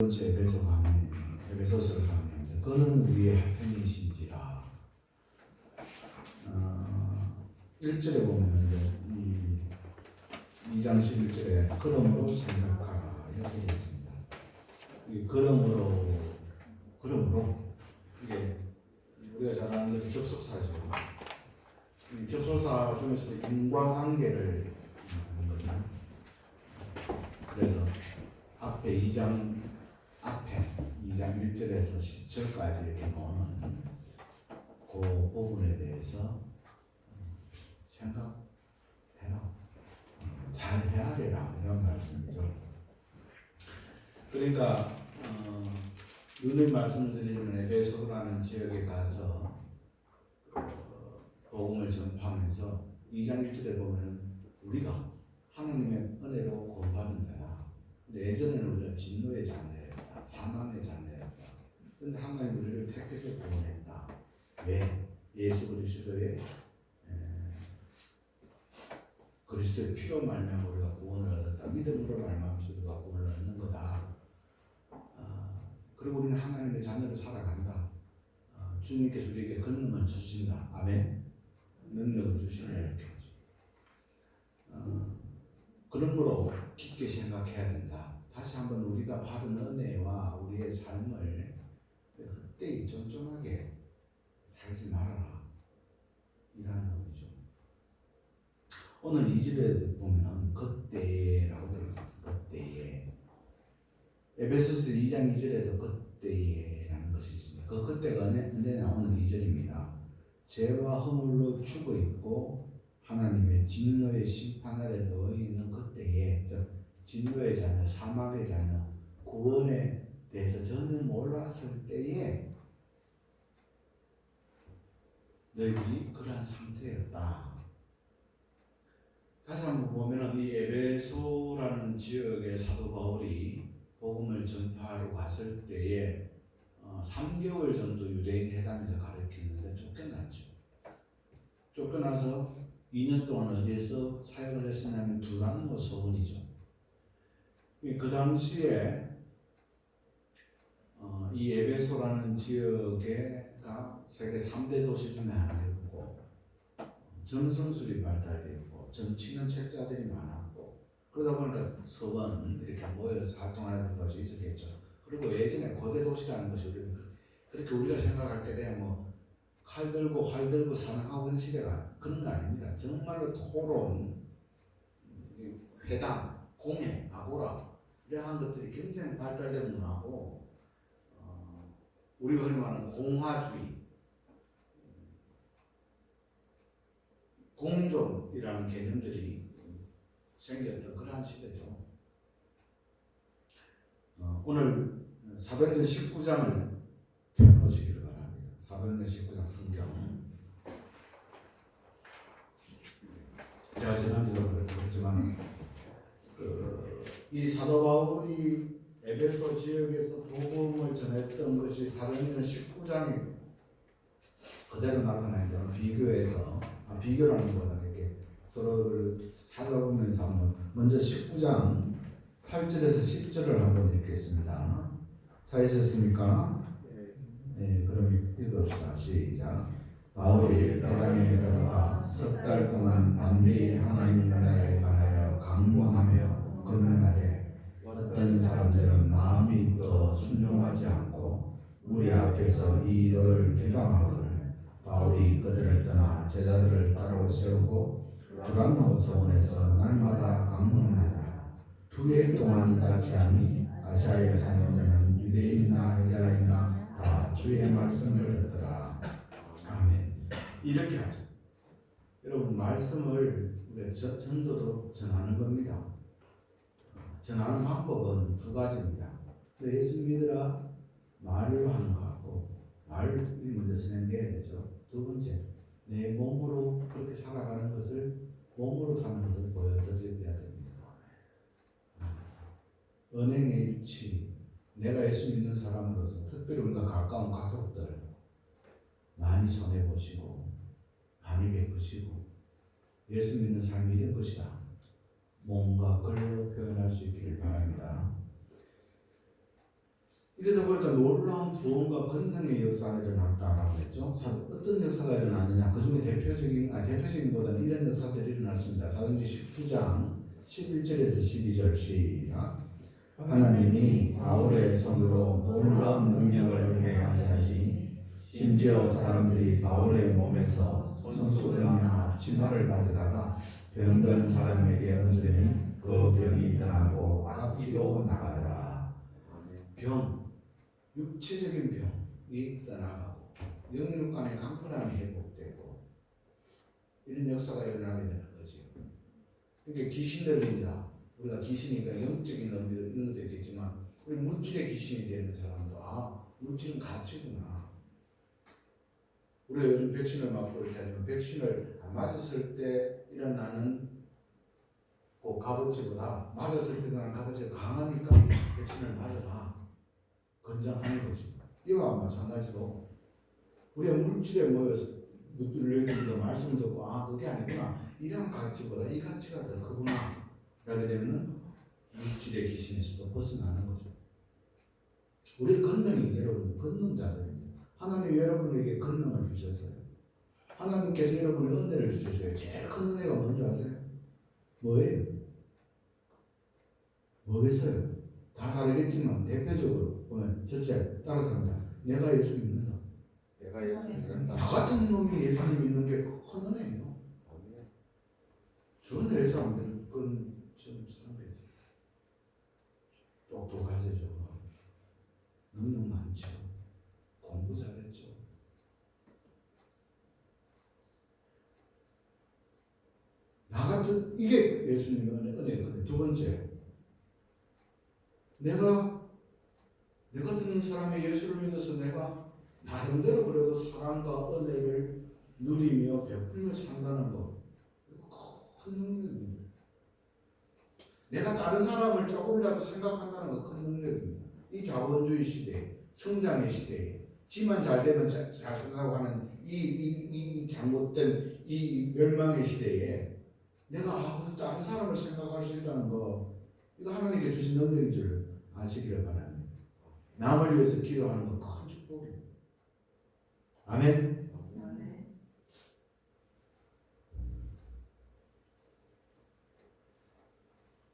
번째 에베소서를 강의합니다. 그는 우리의 하편이신지라. 1절에 보면 이 2장 11절에 그러므로 생각하라 이렇게 되어 있습니다. 이 그러므로 이게 우리가 잘 아는 게 접속사죠. 이 접속사 중에서도 인과관계를 하는 거죠. 그래서 앞에 2장 1절에서 10절까지 이렇게 나오는 그 부분에 대해서 생각해라, 잘 해야 되라 이런 말씀이죠. 그러니까 오늘 말씀드리는 에베소라는 지역에 가서 복음을 전파하면서 2장 1절에 보면 우리가 하나님의 은혜로 구원받은 자야. 근데 예전에는 우리가 진노의 자녀였다, 사망의 자녀였다. 그런데 하나님 우리를 택해서 구원했다. 왜? 예수 그리스도의 피로 말미암아 우리가 구원을 얻었다. 믿음으로 말미암아서 우리가 구원을 얻는 거다. 그리고 우리는 하나님의 자녀로 살아간다. 주님께서 우리에게 권능을 주신다. 아멘. 능력을 주신다 이렇게 하죠. 그러므로 깊게 생각해야 된다. 다시 한번 우리가 받은 은혜와 우리의 삶을 헛되이 쫀쫀하게 살지 말아라 이라는 의미죠. 오늘 2절에 보면 그때라고 되어 있습니다. 그때에 에베소서 2장 2절에도 그때에라는 것이 있습니다. 그 그때가 언제냐? 오늘 2절입니다. 죄와 허물로 죽어 있고 하나님의 진노의 심판 아래 놓여 있는 그때에, 진노의 자녀, 사막의 자녀, 구원에 대해서 전혀 몰랐을 때에 너희들이 그러한 상태였다. 다시 한번 보면 이 에베소라는 지역의 사도 바울이 복음을 전파하러 갔을 때에 3개월 정도 유대인 회당에서 가르쳤는데 쫓겨났죠. 쫓겨나서 2년 동안 어디에서 사역을 했었냐면 두란노 서원이죠. 그 당시에 이 에베소라는 지역가 세계 3대 도시 중에 하나였고 점성술이 발달되었고 정치는 책자들이 많았고 그러다 보니까 서원 이렇게 모여서 활동하는 것이 있었겠죠. 그리고 예전에 고대 도시라는 것이 그렇게 우리가 생각할 때 그냥 뭐 칼 들고 활 들고 사냥하고 있는 시대가 그런 거 아닙니다. 정말로 토론, 회당, 공회, 아고라 이러한 것들이 굉장히 발달된 문화고 우리가 흔히 말하는 공화주의, 공존이라는 개념들이 생겼던 그러한 시대죠. 오늘 사도행전 19장을 펴놓으시기를 바랍니다. 사도행전 19장 성경. 제가 지난주도 그랬지만 이 사도 바울이 에베소 지역에서 복음을 전했던 것이 사도행전 19장에 그대로 나타나는 비교해서 비교라는 것보다는 이렇게 서로를 살펴보면서 한번 먼저 19장 8절에서 10절을 한번 읽겠습니다. 찾으셨습니까? 네, 그럼 읽읍시다. 시작. 바울이 회당에 들어가 석 달 동안 담대히 하나님 나라에 관하여 강론하며 권면하되 어떤 사람들은 마음이 굳어 순종하지 않고 우리 앞에서 이 일을 비방하거늘 바울이 그들을 떠나 제자들을 따로 세우고 두란노 서원에서 날마다 강론하니라. 2해 동안 이같이 하니 아시아에 사는 자는 유대인이나 헬라인이나 다 주의 말씀을 듣더라. 아멘. 이렇게 하죠. 여러분, 말씀을 우리가 전도도 전하는 겁니다. 전하는 방법은 2가지입니다. 너 예수 믿으라 말로 하는 거 같고 말을 먼저 선행해야 되죠. 2번째, 내 몸으로 그렇게 살아가는 것을, 몸으로 사는 것을 보여드려야 됩니다. 은행의 일치, 내가 예수 믿는 사람으로서 특별히 우리가 가까운 가족들 많이 손해보시고 많이 베푸시고 예수 믿는 삶이 이런 것이다. 몸과 글로 표현할 수 있기를 바랍니다. 이러다 보니까 놀라운 구원과 권능의 역사가 일어났다라고 했죠. 어떤 역사가 일어났느냐? 그 중에 대표적인보다는 이런 역사들이 일어났습니다. 사도행전 19장 11절에서 12절 시작. 하나님이 바울의 손으로 놀라운 능력을 행하게 하시니 심지어 사람들이 바울의 몸에서 손수건이나 치마를 가져다가 병든 사람에게 얹으니 그 병이 떠나고 악기도 나가더라. 병, 육체적인 병이 떠나가고 영육 간의 강건함이 회복되고 이런 역사가 일어나게 되는 거죠. 그러니까 귀신 들린 자, 우리가 귀신이니까 영적인 의미도 이런 것도 있겠지만 우리 물질의 귀신이 되는 사람도 물질은 가치구나. 우리가 요즘 백신을 맞고 이렇게 하지만 백신을 안 맞았을 때 일어나는 그 값어치보다 맞았을 때 일어나는 값어치가 강하니까 백신을 맞아라 권장하는 거지. 이와 마찬가지로 우리가 물질에 모여서 물려주고 말씀을 듣고 그게 아니구나, 이런 가치보다 이 가치가 더 크구나 라게 되면 물질의 귀신에서도 벗어나는 거죠. 우리 권능이 여러분 권능자들입니다. 하나님 여러분에게 권능을 주셨어요. 하나님께서 여러분의 은혜를 주셨어요. 제일 큰 은혜가 뭔지 아세요? 뭐예요? 뭐겠어요? 다 다르겠지만 대표적으로 보면 첫째, 따라서 합니다. 내가 예수 믿는다. 내가 예수 믿는다. 나 같은 놈이 예수를 믿는 게 큰 은혜예요. 저는 예수 안 믿는 건 좀 사람이지. 똑똑하죠. 능력 많죠. 공부 잘했죠. 나 같은, 이게 예수님의 은혜거든요. 두 번째, 내가 같은 사람이 예수를 믿어서 내가 나름대로 그래도 사랑과 은혜를 누리며 베풀며 산다는 것, 큰 능력입니다. 내가 다른 사람을 조금이라도 생각한다는 것 큰 능력입니다. 이 자본주의 시대에, 성장의 시대에, 지만 잘 되면 잘 산다고 하는 이 잘못된 이 멸망의 시대에 내가 다른 사람을 생각할 수 있다는 거, 이거 하나님께 주신 능력인 줄 아시기를 바랍니다. 남을 위해서 기도하는 거 큰 축복입니다. 아멘.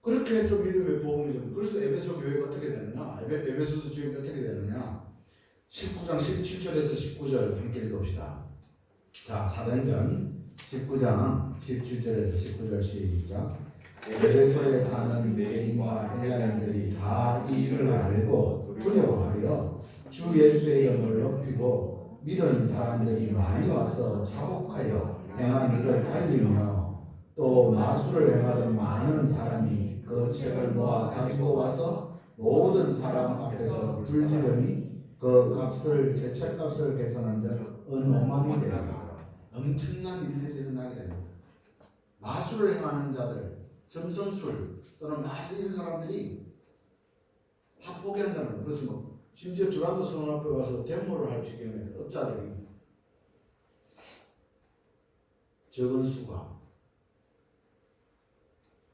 그렇게 해서 믿음의 복음이 좀, 그래서 에베소 교회가 어떻게 되느냐? 에베소서 지금 어떻게 되느냐? 19장 17절에서 19절 함께 읽읍시다. 자, 사도행전 19장 17절에서 19절 시작. 에베소에 사는 유대인과 헬라인들이 다 이 일을 알고 두려워하여 주 예수의 이름을 높이고 믿은 사람들이 많이 와서 자복하여 행한 일을 알리며 또 마술을 행하던 많은 사람이 그 책을 모아 가지고 와서 모든 사람 앞에서 불지르니 그 값을, 제 책값을 계산한 자 은오만이 되리라. 엄청난 일들이 일어나게 됩니다. 마술을 행하는 자들, 점성술 또는 마술 이런 사람들이 다 포기한다는 거예요. 그래서 뭐 심지어 두란도 성원 앞에 와서 데모를 할 지경에 업자들이 적은 수가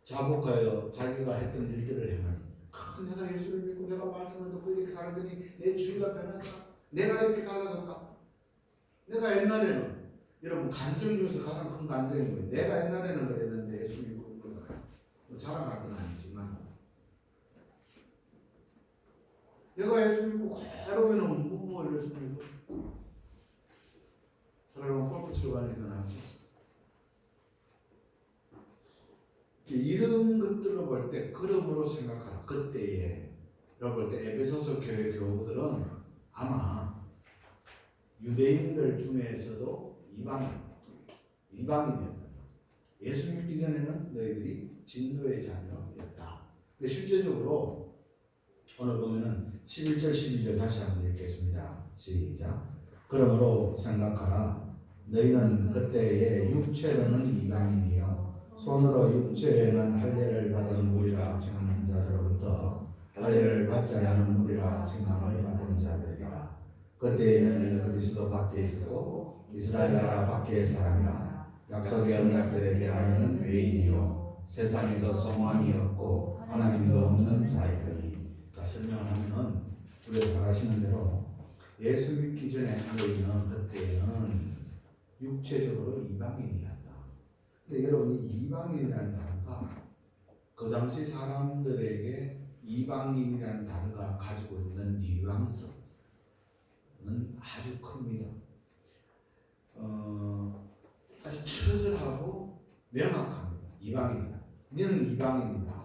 자복하여 자기가 했던 일들을 행하니, 내가 예수를 믿고 내가 말씀을 듣고 이렇게 살았더니 내 주의가 변하다. 내가 이렇게 달라졌다. 내가 옛날에는, 여러분 간증 중에서 가장 큰 간증이 뭐예요? 내가 옛날에는 그랬는데 예수 믿고 뭐 자랑할 건 아니지만, 내가 예수 믿고 그러면은 뭐 이럴 수도 있고, 사람은 골프 치러 가는 게 더 낫지. 이런 것들을 볼 때 그룹으로 생각하라. 그때에 볼 때 에베소서 교회 교우들은 아마 유대인들 중에서도 이방인이었다. 예수 믿기 전에는 너희들이 진노의 자녀였다. 실제적으로 오늘 보면은 11절 12절 다시 한번 읽겠습니다. 시작. 그러므로 생각하라. 너희는 그때에 육체로는 이방인이요 손으로 육체에는 할례를 받은 무리라 칭하는 자들로부터 할례를 받지 않는 무리라 칭함을 받은 자들이라. 그때에는 그리스도 밖에 있었고 이스라엘나라 밖의 사람이라. 약속의 언약들에 대하여는 외인이요 세상에서 소망이 없고 하나님도 없는 자이더니. 자, 설명하면은 우리가 잘 아시는 대로 예수 믿기 전에 너희는 그때는 육체적으로 이방인이었다. 근데 여러분이 이방인이라는 단어가 그 당시 사람들에게 이방인이라는 단어가 가지고 있는 뉘앙스는 아주 큽니다. 아주 처절하고 명확합니다. 이방인이다. 너는 이방인이다.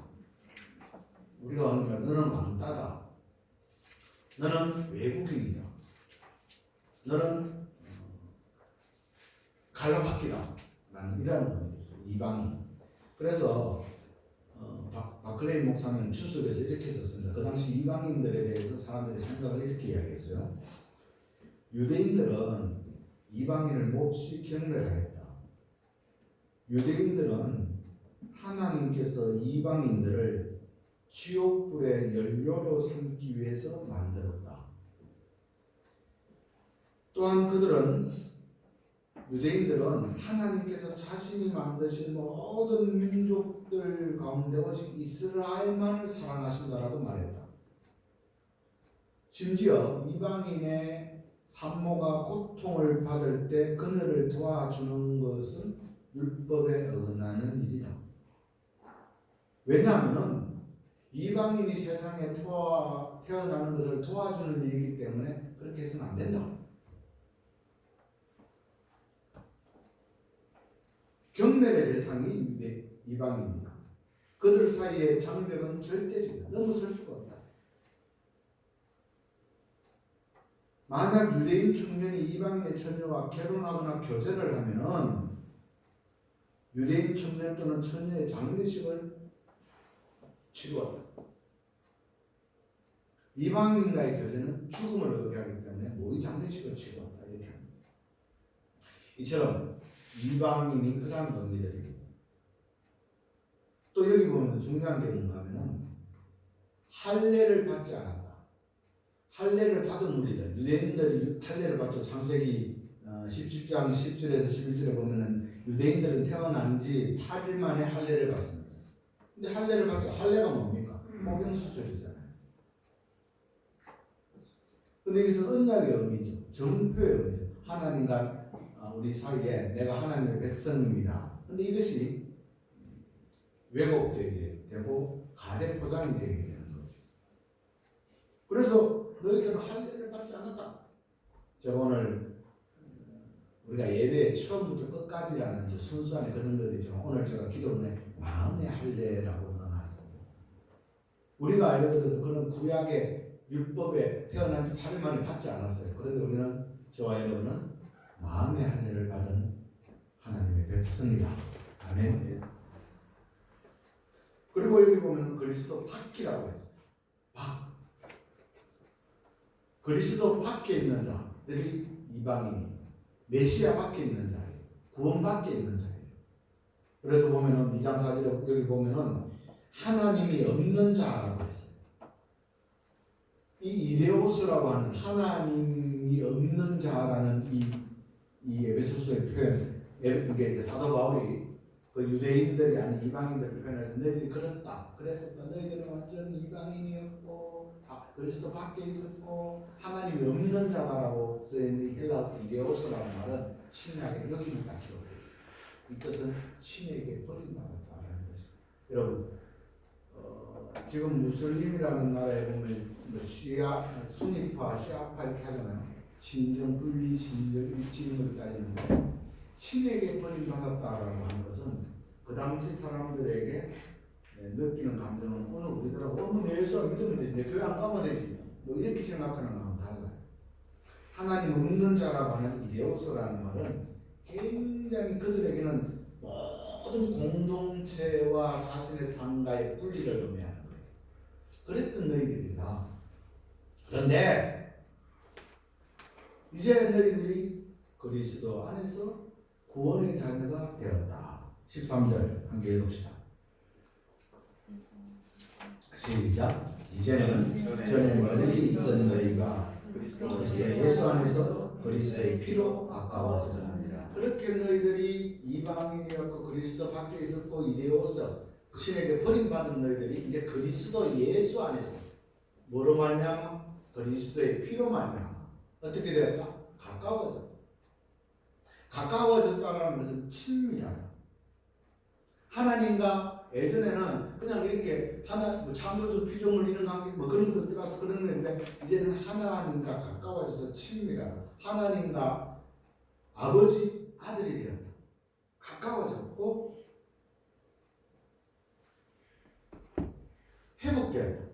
우리가 하니까 너는 왕따다. 너는 외국인이다. 너는 갈라박기다. 라는 이라는 의미죠. 이방인. 그래서 바클레이 목사는 추석에서 이렇게 썼습니다. 그 당시 이방인들에 대해서 사람들이 생각을 이렇게 이야기했어요. 유대인들은 이방인을 몹시 경멸하였다. 유대인들은 하나님께서 이방인들을 지옥불의 연료로 삼기 위해서 만들었다. 또한 유대인들은 하나님께서 자신이 만드신 모든 민족들 가운데 오직 이스라엘만을 사랑하신다라고 말했다. 심지어 이방인의 산모가 고통을 받을 때 그들을 도와주는 것은 율법에 어긋나는 일이다. 왜냐하면 이방인이 세상에 태어나는 것을 도와주는 일이기 때문에 그렇게 해서는 안 된다. 경멸의 대상이 이방인입니다. 그들 사이의 장벽은 절대적이다. 넘어설 수가 없다. 만약 유대인 청년이 이방인의 처녀와 결혼하거나 교제를 하면은 유대인 청년 또는 처녀의 장례식을 치루었다. 이방인과의 교제는 죽음을 얻게 하기 때문에 모의 장례식을 치루었다. 이렇게 합니다. 이처럼 이방인이 그러한 의미들입니다. 또 여기 보면 중요한 게 뭔가 하면은 할례를 받지 않았다. 할례를 받은 무리들, 유대인들이 할례를 받죠. 창세기 17장 10절에서 11절에 보면은 유대인들은 태어난 지 8일 만에 할례를 받습니다. 근데 할례를 받죠. 할례가 뭡니까? 포경수술이잖아요. 근데 여기서 언약의 의미죠. 정표의 의미죠. 하나님과 우리 사이에 내가 하나님의 백성입니다. 근데 이것이 왜곡되게 되고 가대 포장이 되게 되는 거죠. 그래서 너희들은 할례를 받지 않았다. 제가 오늘 우리가 예배 처음부터 끝까지라는 순수 안에 그런 것들이지만 오늘 제가 기도문에 마음의 할례라고 넣어놨습니다. 우리가 알게 돼서 그런 구약의 율법에 태어난 지 8일 만에 받지 않았어요. 그런데 우리는 저와 여러분은 마음의 할례를 받은 하나님의 백성이다. 아멘. 그리고 여기 보면 그리스도 밖이라고 했어요. 밖. 그리스도 밖에 있는 자들이 이방인이 메시아 밖에 있는 자예요. 구원 밖에 있는 자예요. 그래서 보면은 2장 4절에 여기 보면은 하나님이 없는 자라고 했어요. 이 이데오스라고 하는 하나님이 없는 자라는 이 에베소서의 표현, 이게 사도 바울이 그 유대인들이 아닌 이방인들을 표현할 때 너희들이 그렇다. 그랬었다. 너희들은 완전 이방인이었고 그리스도 밖에 있었고 하나님이 없는 자라고 쓰여있는 헬라 이데오스라는 말은 신약에 여기는 딱 기록되어 있어요. 이 뜻은 신에게 버림받았다라는 것이죠. 여러분 지금 무슬림이라는 나라에 보면 수니파, 시아파 이렇게 하잖아요. 신정 분리, 신정 일치 이런 걸 따지는데 신에게 버림받았다라고 하는 것은 그 당시 사람들에게 느끼는 감정은 오늘 우리들하고 예수 안 믿으면 되지, 내 교회 안 가면 되지, 뭐 이렇게 생각하는 거랑 달라요. 하나님 없는 자라고 하는 이데오스라는 말은 굉장히 그들에게는 모든 공동체와 자신의 삶과의 분리를 의미하는 거예요. 그랬던 너희들이다. 그런데 이제 너희들이 그리스도 안에서 구원의 자녀가 되었다. 13절 함께 읽읍시다. 시작. 이제는 전에 멀리 있던 너희가 그리스도 예수 안에서 그리스도의 피로 가까워졌느니라. 그렇게 너희들이 이방인이었고 그리스도 밖에 있었고 이데오스 신에게 버림받은 너희들이 이제 그리스도 예수 안에서 뭐로 말미암아 그리스도의 피로 말미암아 어떻게 되었다? 가까워졌다라는 것은 친밀하다. 하나님과 예전에는 그냥 이렇게 뭐 창조주 피조물 이런 관계 뭐 그런 것들 들어가서 그런 건데 이제는 하나님과 가까워져서 친밀하다. 하나님과 아버지 아들이 되었다. 가까워졌고 회복되었다.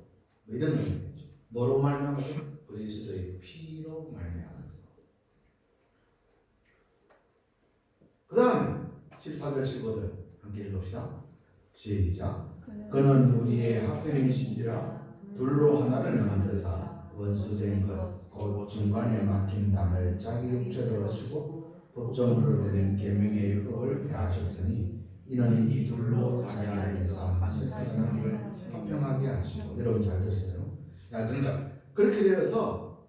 뭐 이런 의미죠. 뭐로 말미암아서? 그리스도의 피로 말미암아서. 그 다음에 14절 15절 함께 읽읍시다. 시작. 그는 우리의 합병이신지라 둘로 하나를 만드사 원수된 것 곧 중간에 막힌 담을 자기 육체로 하시고 법정으로 된 계명의 율법을 폐하셨으니 이는 이 둘로 자기 안에서 세상을 합병하게 하시고. 여러분 잘 들으세요? 그러니까 그렇게 되어서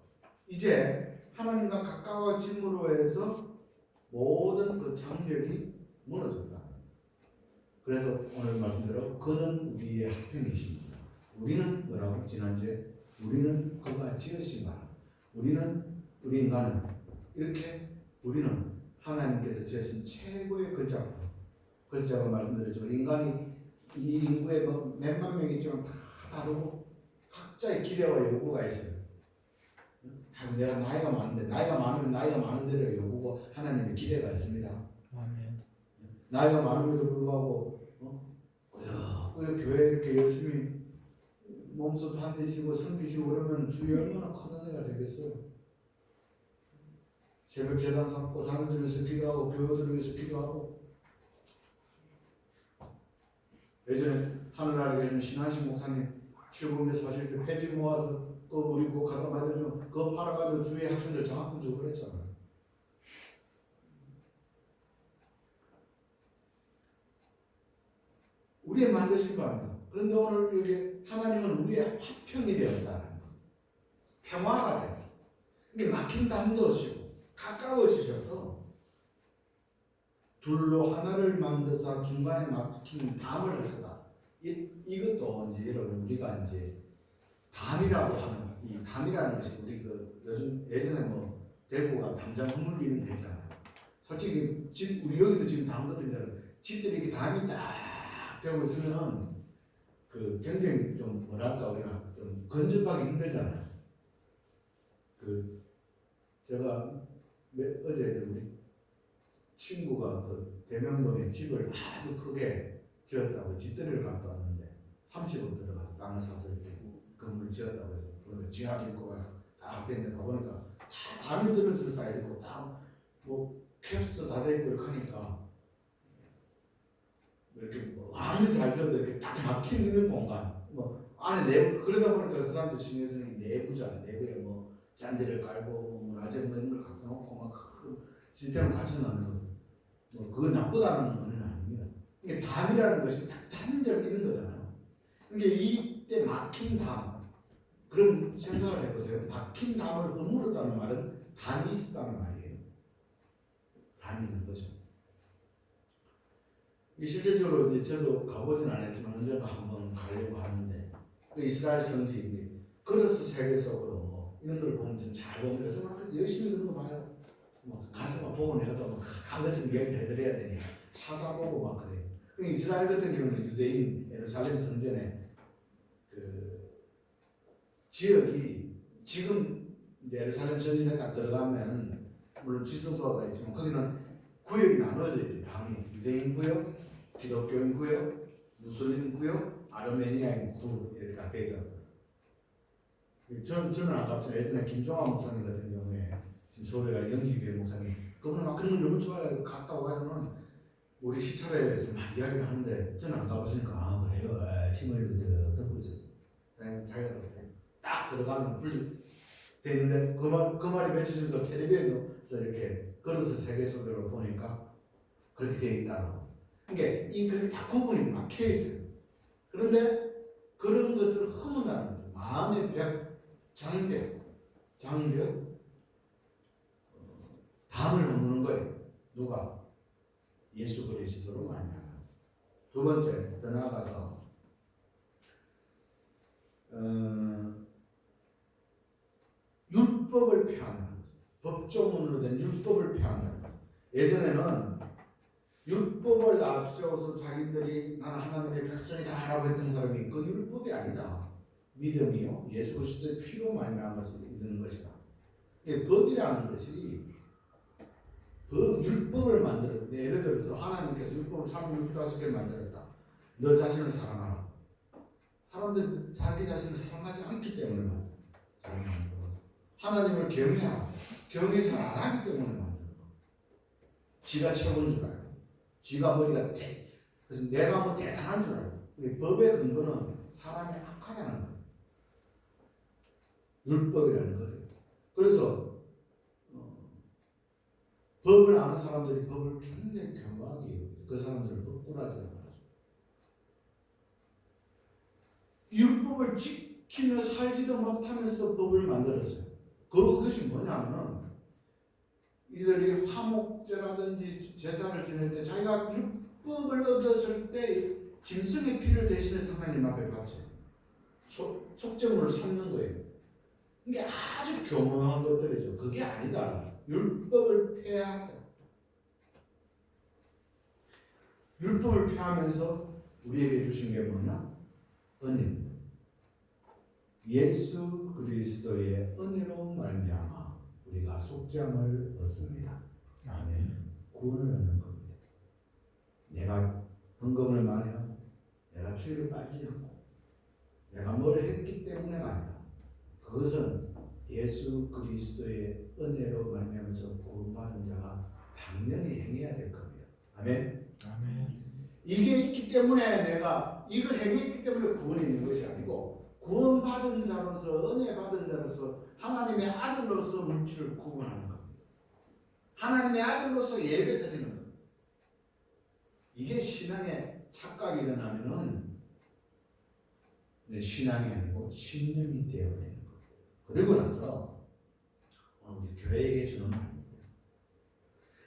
이제 하나님과 가까워짐으로 해서 모든 그 장벽이 무너졌다. 그래서 오늘 말씀대로 그는 우리의 합평이십니다. 우리는 뭐라고? 지난주에 우리는 그가 지으신 바 우리 인간은 이렇게 우리는 하나님께서 지으신 최고의 걸작품. 그래서 제가 말씀드렸죠. 인간이 이 인구에 뭐 몇만 명이지만 다 다르고 각자의 기대와 요구가 있어요. 내가 나이가 많은데 나이가 많으면 나이가 많은 대로 요구고 하나님의 기대가 있습니다. 아멘. 나이가 많음에도 불구하고 교회 이렇게 열심히 몸소 다니시고 섬기시고 그러면 주위 얼마나 큰 은혜가 되겠어요. 새벽 제단 삼고 자녀들 위해서 기도하고 교회들 위해서 기도하고. 예전에 하늘나라에 계신 신한식 목사님 70에 사실 때 폐지 모아서 우리 그거 갖다 만들 좀 그거 팔아가지고 주위에 학생들 장학금 주고 그랬잖아요. 우리의 만드신 바입니다. 그런데 오늘 여기 하나님은 우리의 화평이 되었다는 것, 평화가 되었다. 이게 막힌 담도 없이고 가까워지셔서 둘로 하나를 만드사 중간에 막힌 담을 하셨다. 이것도 이제 여러분 우리가 이제 담이라고 하는 이 담이라는 것이 우리 그 요즘 예전에 뭐 대구가 담장 허물기 이런 데 있잖아요. 솔직히 집 우리 여기도 지금 담 같은 데는 집들이 이렇게 담이 딱 되고 있으면 그 굉장히 좀 뭐랄까 우리가 좀 건접하기 힘들잖아요. 그 제가 어제 우리 친구가 그 대명동에 집을 아주 크게 지었다고 집들이를 갔다 왔는데 30억 들어가서 땅을 사서 이렇게 건물을 지었다고 해서 그러니까 지하도 있고 다 됐는데 가보니까 다 담이 들어서 쌓여있고 다 뭐 캡스 다 돼 있고 이렇게 하니까 이렇게 뭐 아무리 잘 지어도 이렇게 딱 막힌 있는 공간 뭐 안에 내부 그러다 보니까 그 사람들 중에서는 내부잖아요. 내부에 뭐 잔디를 깔고 뭐 문화재 뭐 이런 걸 갖다 놓고 막 큰 시스템을 갖춰놓는 거 뭐 그거 나쁘다는 의미는 아닙니다. 이게 담이라는 것이 딱 단절 이런 거잖아요. 이게 이때 막힌 담 그럼 생각을 해보세요. 막힌 담을 허물었다는 말은 담이 있었다는 말이에요. 담이 있는 거죠. 실제적으로 이제 저도 가보진 않았지만 언젠가 한번 가려고 하는데 그 이스라엘 성지 걸어서 세계적으로 뭐 이런 걸 보면 좀 잘 봅니다. 정말 열심히 그런 거 봐요. 뭐 가서 막 보고 내가 또 간 것처럼 이야기를 해드려야 되니까 찾아보고 막 그래요. 그 이스라엘 같은 경우는 유대인 예루살렘 성전에 그 지역이 지금 예루살렘 성전에 딱 들어가면 물론 지성소가 있지만 거기는 구역이 나눠져 있대요. 당이 유대인 구역, 기독교인 구역, 무슬림 구역, 아르메니아인 구역 이렇게 다 돼 있더라고요. 저는 아깝죠. 예전에 김종환 목사님 같은 경우에 지금 서울에 가 영지교회 목사님 그분은 막 그런 걸 너무 좋아해요. 갔다 와서는 우리 시찰에서 막 이야기를 하는데 저는 안 가봤으니까 아 그래요? 힘을 듣고 있었어요. 자기가 그때 딱 들어가면 분리되는데 그 말이 며칠 전에 텔레비전에서 이렇게 걸어서 세계 소개로 보니까 그렇게 되어 있다고. 그러니까 그렇게 다 구분이 막혀 있어요. 그런데 그런 것을 허문다는 거죠. 마음의 벽, 장벽, 담을 허무는 거예요. 누가? 예수 그리스도로 말미암았어. 두 번째 더 나아가서 율법을 폐한다는 거죠. 법조문으로 된 율법을 폐한다는 거죠. 예전에는 율법을 앞세워서 자기들이 나는 하나님의 백성이다라고 했던 사람이 그 율법이 아니다. 믿음이요. 예수 그리스도의 피로 말미암은 것을 믿는 것이다. 이게 법이라는 것이 율법을 만들었는데 예를 들어서 하나님께서 율법을 365개를 만들었다. 너 자신을 사랑하라. 사람들 자기 자신을 사랑하지 않기 때문에 만든 거죠. 하나님을 경외하라. 경외 잘 안 하기 때문에 만든 거. 지가 최고인 줄 알고, 지가 머리가 그래서 내가 뭐 대단한 줄 알고. 법의 근거는 사람이 악하다는 거예요. 율법이라는 거예요. 그래서 법을 아는 사람들이 법을 굉장히 겸허하게 여기죠. 그 사람들을 법꾸라지라고 하죠. 율법을 지키며 살지도 못하면서도 법을 만들었어요. 그것이 뭐냐면은 이들이 화목제라든지 제사를 지낼 때 자기가 율법을 어겼을 때 짐승의 피를 대신해서 하나님 앞에 바쳐 속죄물을 삼는 거예요. 이게 아주 교묘한 것들이죠. 그게 아니다. 율법을 폐하다. 율법을 폐하면서 우리에게 주신 게 뭐냐? 은혜입니다. 예수 그리스도의 은혜로 말미암아 우리가 속죄함을 얻습니다. 아멘. 구원을 얻는 겁니다. 내가 헌금을 많이 하고 내가 주의를 빠지지 않고 내가 뭘 했기 때문에가 아니라 그것은 예수 그리스도의 은혜로 말미암아서 구원받은 자가 당연히 행해야 될 겁니다. 아멘. 아멘. 이게 있기 때문에 내가 이걸 행했기 때문에 구원이 있는 것이 아니고 구원받은 자로서 은혜 받은 자로서 하나님의 아들로서 물질을 구원하는 겁니다. 하나님의 아들로서 예배 드리는 겁니다. 이게 신앙에 착각이 일어나면은 신앙이 아니고 신념이 되어버리는 겁니다. 그리고 나서 우리 교회에게 주는 말입니다.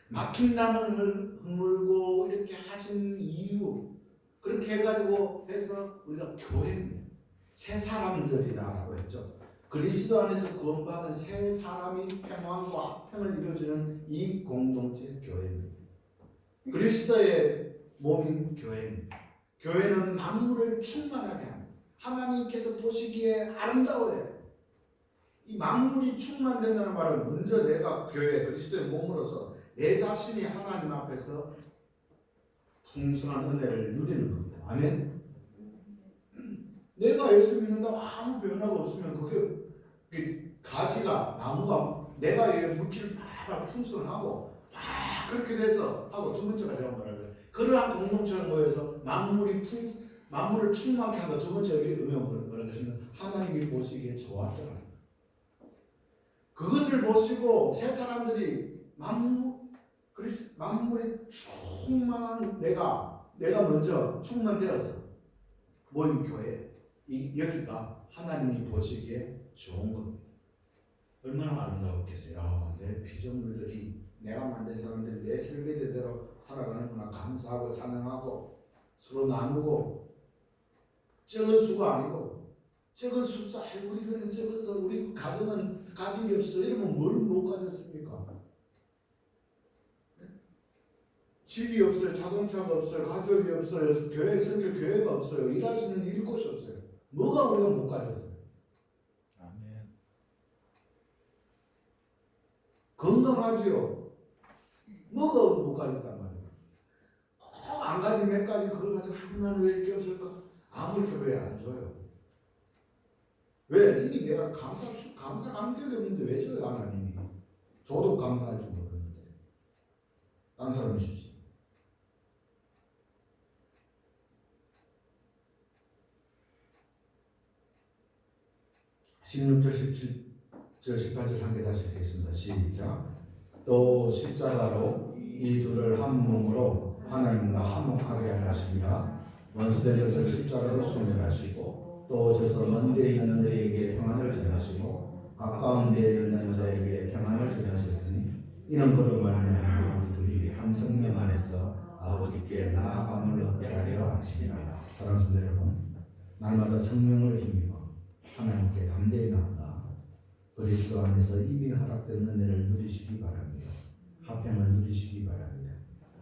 막힌 나무를 허물고 이렇게 하신 이유 그렇게 해가지고 해서 우리가 교회입니다. 새 사람들이다라고 했죠. 그리스도 안에서 구원받은 새 사람이 평안과 합평을 이루어주는 이 공동체 교회입니다. 그리스도의 몸인 교회입니다. 교회는 만물을 충만하게 합니다. 하나님께서 보시기에 아름다워요. 이 만물이 충만된다는 말은 먼저 내가 교회 그리스도의 몸으로서 내 자신이 하나님 앞에서 풍성한 은혜를 누리는 겁니다. 아멘. 내가 예수 믿는다고 아무 변화가 없으면 그게 가지가 나무가 내가 물질을 막 풍성하고 막 그렇게 돼서 하고 두 번째가 제가 뭐라고요? 그러한 공동체가 모여서 만물을 충만케 한다. 두 번째 의미가 뭐라고 하시면 하나님이 보시기에 좋았더라. 그것을 보시고 새 사람들이 만물이 충만한 내가 먼저 충만되었어. 모임 교회 여기가 하나님이 보시기에 좋은 겁니다. 얼마나 아름다웠겠어요. 내 피조물들이 내가 만든 사람들이 내 설계대로 살아가는구나 감사하고 찬양하고 서로 나누고 적은 수가 아니고 적은 숫자 우리 교회는 적어서 우리 가정은 가진 게 없어 이러면 뭘 못 가졌습니까? 집이 없어요. 자동차가 없어요. 가족이 없어요. 교회 성길 교회가 없어요. 일할 수 있는 일 곳이 없어요. 뭐가 우리가 못 가졌어요? 아멘. 건강하지요. 뭐가 못 가졌단 말이에요. 꼭 안 가진 몇 가지 그걸 가지고 나는 왜 이렇게 없을까? 아무리 왜 안 줘요? 왜? 이미 내가 감사 감격이 없는데 왜 줘요 하나님이? 줘도 감사할 줄 모르는데 딴 사람이 주지. 16절, 17절, 18절 함께 다시 읽겠습니다. 시작. 또 십자가로 이 둘을 한 몸으로 하나님과 화목하게 하시니라. 원수된 것을 십자가로 소멸하시고 또 저서 먼 데 있는 너희에게 평안을 전하시고 가까운 데 있는 저에게 평안을 전하셨으니 이는 그로 말미암아 우리 둘이 한 성령 안에서 아버지께 나아감을 얻게 하려 하시니라. 사랑하는 여러분, 날마다 성령을 힘입어 하나님께 담대히 나아가 그리스도 안에서 이미 허락된 은혜를 누리시기 바라며 화평을 누리시기 바랍니다.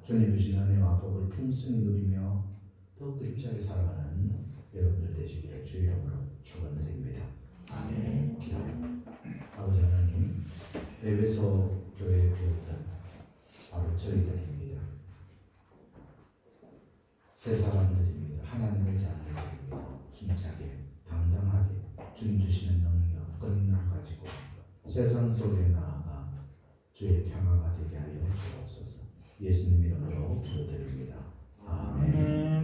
주님 주신 은혜와 복을 풍성히 누리며 더욱더 힘차게 살아가는 여러분들 되시기를 주의 이름으로 축원드립니다. 아멘. 기도합니다. 아버지 하나님, 에베소 교회의 교육들 바로 저희들입니다. 새 사람들입니다. 하나님의 자녀들입니다. 힘차게 당당하게 주님 주시는 능력, 권능 가지고 세상 속에 나아가 주의 평화가 되게 하여 주옵소서. 예수님 이름으로 기도드립니다. 아멘.